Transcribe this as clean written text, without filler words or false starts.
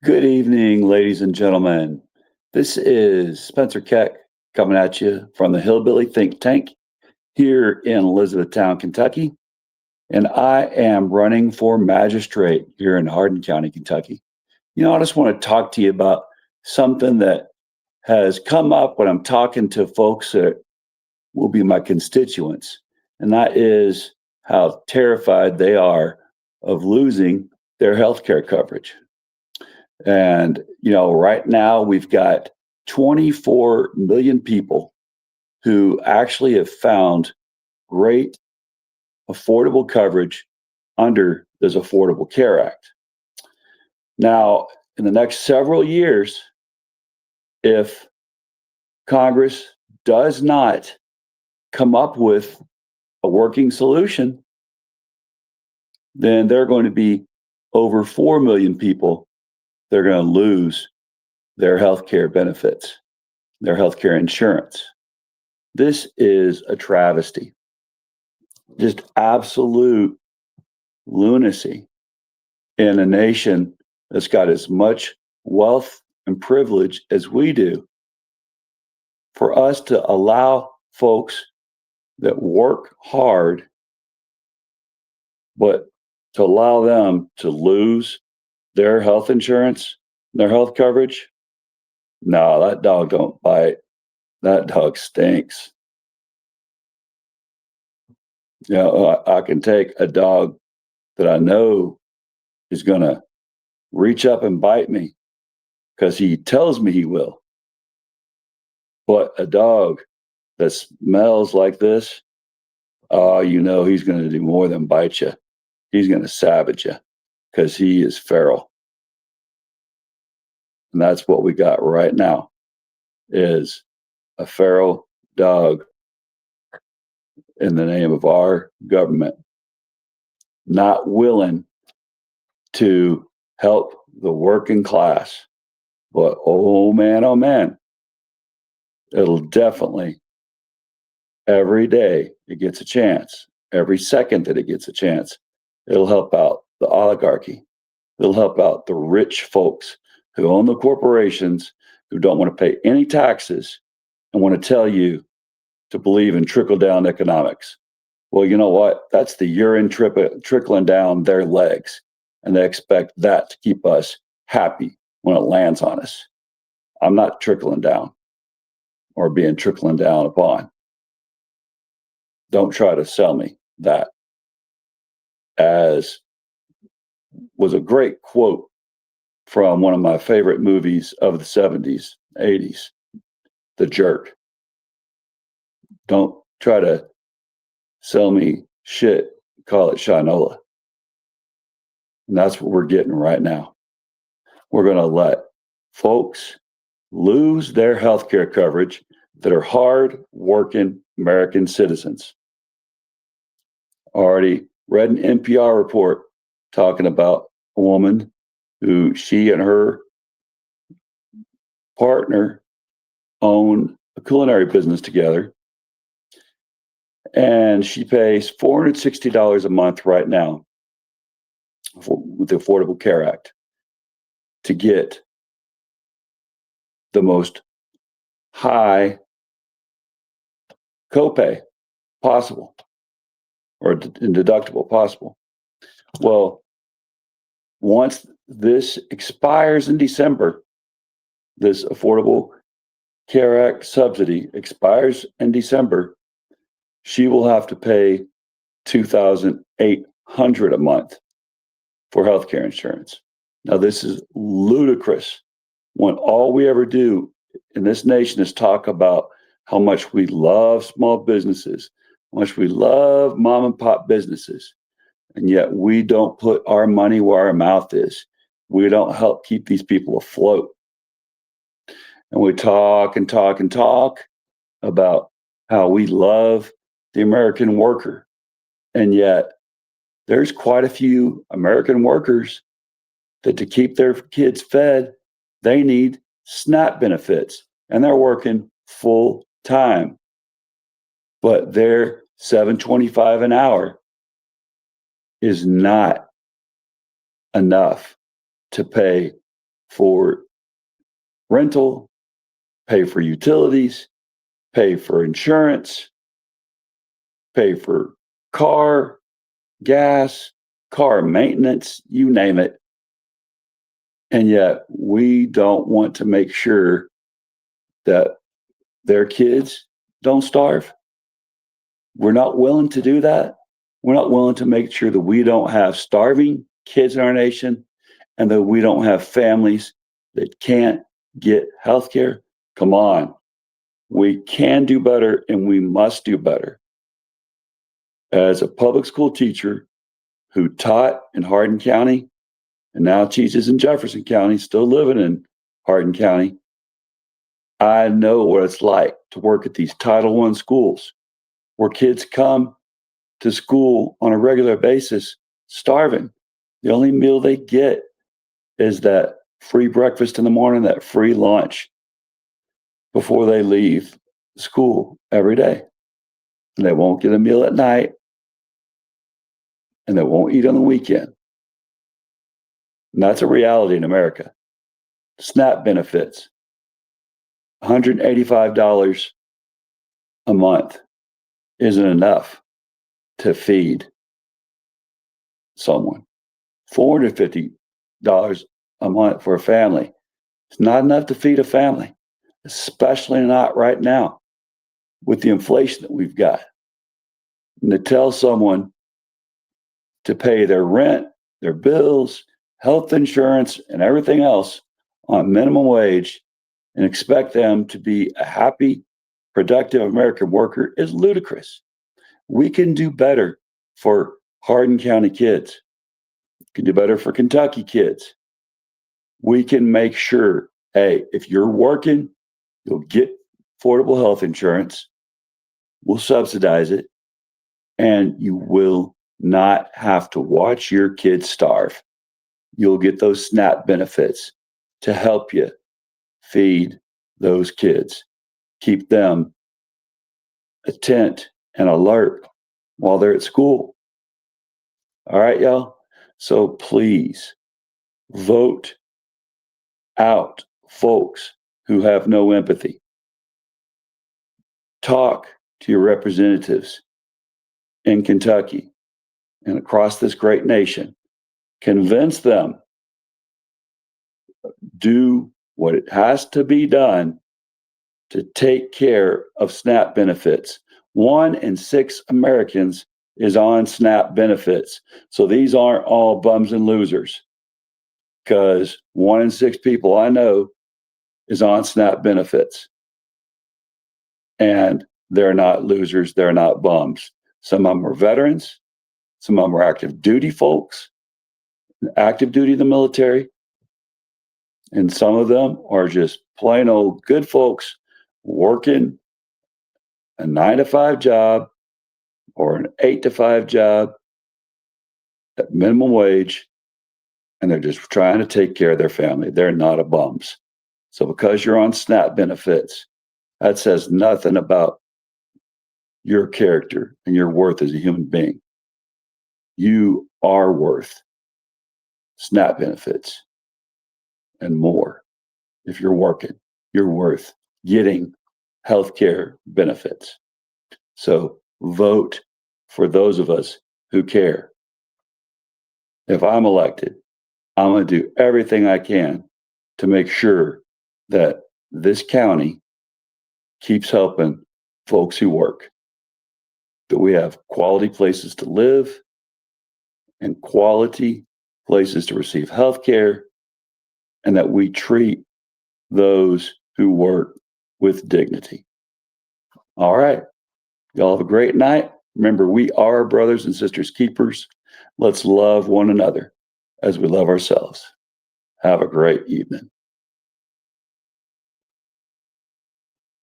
Good evening, ladies and gentlemen. This is Spencer Keck coming at you from the Hillbilly Think Tank here in Elizabethtown, Kentucky. And I am running for magistrate here in Hardin County, Kentucky. I just want to talk to you about something that has come up when I'm talking to folks that will be my constituents, and that is how terrified they are of losing their health care coverage. And, right now we've got 24 million people who actually have found great affordable coverage under this Affordable Care Act. Now, in the next several years, if Congress does not come up with a working solution, then there are going to be over 4 million people that are going to lose their health care benefits, their health care insurance. This is a travesty, just absolute lunacy in a nation that's got as much wealth and privilege as we do. For us to allow folks that work hard, but to allow them to lose their health insurance, their health coverage, no, that dog don't bite. That dog stinks. I can take a dog that I know is going to reach up and bite me because he tells me he will. But a dog that smells like this, he's going to do more than bite you. He's going to savage you because he is feral. And that's what we got right now is a feral dog in the name of our government, not willing to help the working class. But oh man, it'll definitely, every day it gets a chance, every second that it gets a chance, it'll help out the oligarchy. It'll help out the rich folks who own the corporations who don't want to pay any taxes and want to tell you to believe in trickle down economics. Well, you know what? That's the urine trickling down their legs. And they expect that to keep us happy when it lands on us. I'm not trickling down or being trickling down upon. Don't try to sell me that. As was a great quote from one of my favorite movies of the 70s, 80s, The Jerk. Don't try to sell me shit, call it Shinola. And that's what we're getting right now. We're going to let folks lose their health care coverage that are hard-working American citizens. Already read an NPR report talking about a woman who she and her partner own a culinary business together. And she pays $460 a month right now with the Affordable Care Act to get the most high copay possible or deductible possible. Well, once this expires in December, this Affordable Care Act subsidy expires in December, she will have to pay $2,800 a month for healthcare insurance. Now, this is ludicrous when all we ever do in this nation is talk about how much we love small businesses, how much we love mom and pop businesses, and yet we don't put our money where our mouth is. We don't help keep these people afloat. And we talk and talk and talk about how we love the American worker. And yet there's quite a few American workers that to keep their kids fed, they need SNAP benefits and they're working full time. But their $7.25 an hour is not enough to pay for rental, pay for utilities, pay for insurance, pay for car, gas, car maintenance, you name it. And yet we don't want to make sure that their kids don't starve. We're not willing to do that. We're not willing to make sure that we don't have starving kids in our nation and that we don't have families that can't get health care. Come on. We can do better and we must do better. As a public school teacher who taught in Hardin County and now teaches in Jefferson County, still living in Hardin County, I know what it's like to work at these Title I schools where kids come to school on a regular basis starving. The only meal they get is that free breakfast in the morning, that free lunch before they leave school every day. And they won't get a meal at night and they won't eat on the weekend. And that's a reality in America. SNAP benefits, $185 a month isn't enough to feed someone. $450 a month for a family. It's not enough to feed a family, especially not right now with the inflation that we've got. And to tell someone to pay their rent, their bills, health insurance, and everything else on minimum wage and expect them to be a happy, productive American worker is ludicrous. We can do better for Hardin County kids. We can do better for Kentucky kids. We can make sure, hey, if you're working, you'll get affordable health insurance. We'll subsidize it. And you will not have to watch your kids starve. You'll get those SNAP benefits to help you feed those kids, keep them attent and alert while they're at school. All right, y'all. So please vote out folks who have no empathy. Talk to your representatives in Kentucky and across this great nation. Convince them. Do what it has to be done to take care of SNAP benefits. 1 in 6 Americans is on SNAP benefits. So these aren't all bums and losers, because 1 in 6 people I know is on SNAP benefits. And they're not losers, they're not bums. Some of them are veterans, some of them are active duty folks, active duty in the military, and some of them are just plain old good folks working a 9-to-5 job or an 8-to-5 job at minimum wage, and they're just trying to take care of their family. They're not a bums. So because you're on SNAP benefits, that says nothing about your character and your worth as a human being. You are worth SNAP benefits and more. If you're working, you're worth getting health care benefits. So vote for those of us who care. If I'm elected, I'm going to do everything I can to make sure that this county keeps helping folks who work, that we have quality places to live and quality places to receive health care, and that we treat those who work with dignity. All right. Y'all have a great night. Remember, we are brothers and sisters keepers. Let's love one another as we love ourselves. Have a great evening.